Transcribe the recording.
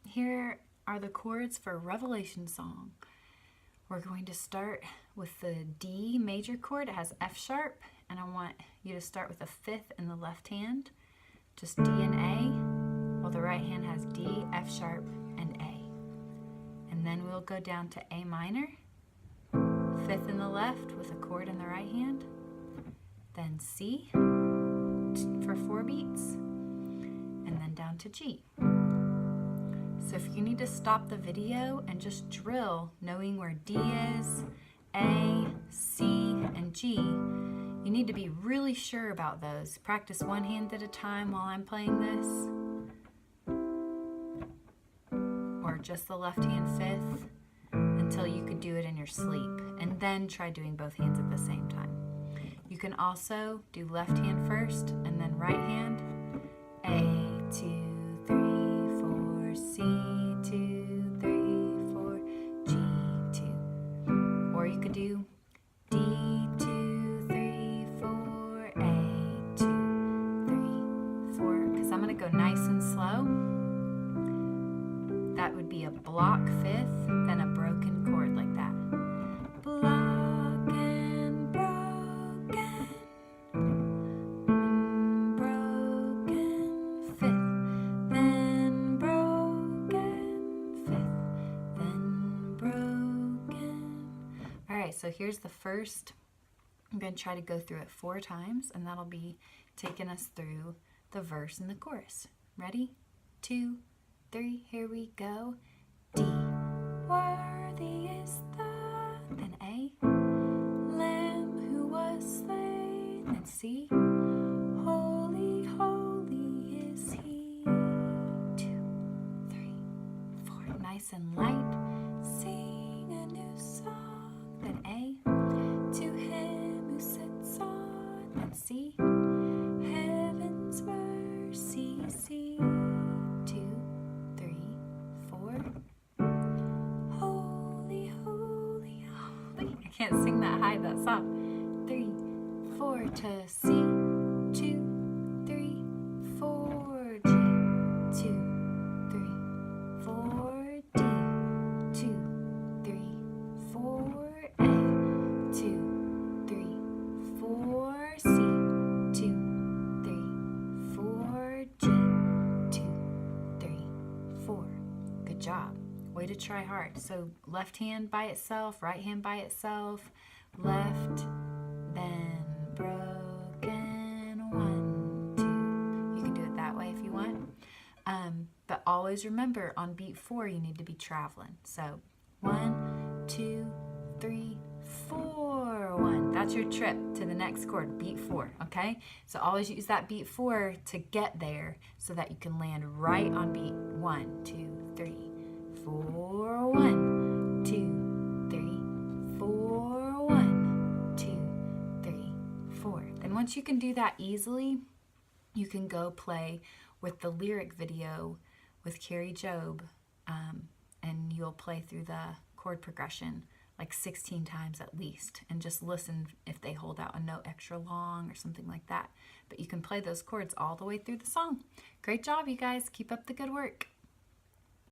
here are the chords for Revelation Song. We're going to start with the D major chord. It has F sharp, and I want you to start with a fifth in the left hand, just D and A, while the right hand has D, F sharp, and A. And then we'll go down to A minor, fifth in the left with a chord in the right hand, then C for 4 beats, and then down to G. So if you need to stop the video and just drill, knowing where D is, A, C, and G, you need to be really sure about those. Practice one hand at a time while I'm playing this, or just the left hand fifth until you could do it in your sleep, and then try doing both hands at the same time. You can also do left hand first and then right hand, A, 2, 3, 4, C, 2, 3, 4, G, 2. Or you could do D, 2, 3, 4, A, 2, 3, 4. Because I'm going to go nice and slow. That would be a block fifth, then a broken chord like that. Block and broken, broken fifth, then broken fifth, then broken. All right, so here's the first. I'm going to try to go through it 4 times, and that'll be taking us through the verse and the chorus. Ready? 2, 3, here we go. D, worthy is the, then A, Lamb who was slain, then C, holy, holy is he. 2, 3, 4, nice and light. Sing a new song, then A, to him who sits on, then C, heaven's mercy, C. 2, 3, 4. Holy, holy, holy. I can't sing that high, that's up. 3, 4 to C. 2, 3, 4 G. 2, 3, 4 D. 2, 3, 4 A. 2, 3, 4 C. 2, 3, 4 G. 2, 3, 4. Good job. Way to try hard. So left hand by itself, right hand by itself, left, then broken, 1, 2. You can do it that way if you want. But always remember, on beat 4, you need to be traveling. So 1, 2, 3, 4, 1. That's your trip to the next chord, beat 4, okay? So always use that beat 4 to get there so that you can land right on beat 1, 2, 3, 4, 1, 2, 3, 4, 1, 2, 3, 4. Then once you can do that easily, you can go play with the lyric video with Carrie Job, and you'll play through the chord progression like 16 times at least, and just listen if they hold out a note extra long or something like that. But you can play those chords all the way through the song. Great job, you guys. Keep up the good work.